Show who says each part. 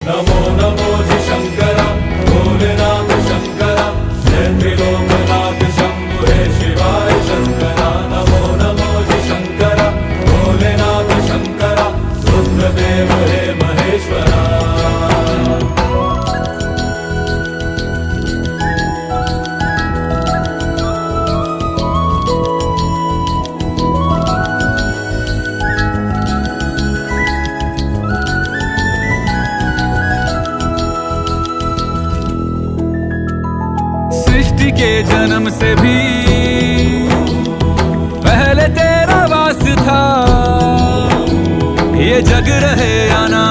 Speaker 1: नमो नमो जी शंकरा भोलेनाथ शंकरा जय त्रिलोकनाथ शंभु हे शिवाय शंकरा। नमो नमो जी शंकरा भोलेनाथ शंकरा रुद्रदेव हे महेश्वरा।
Speaker 2: सृष्टि के जन्म से भी पहले तेरा वास था, ये जग रहे या ना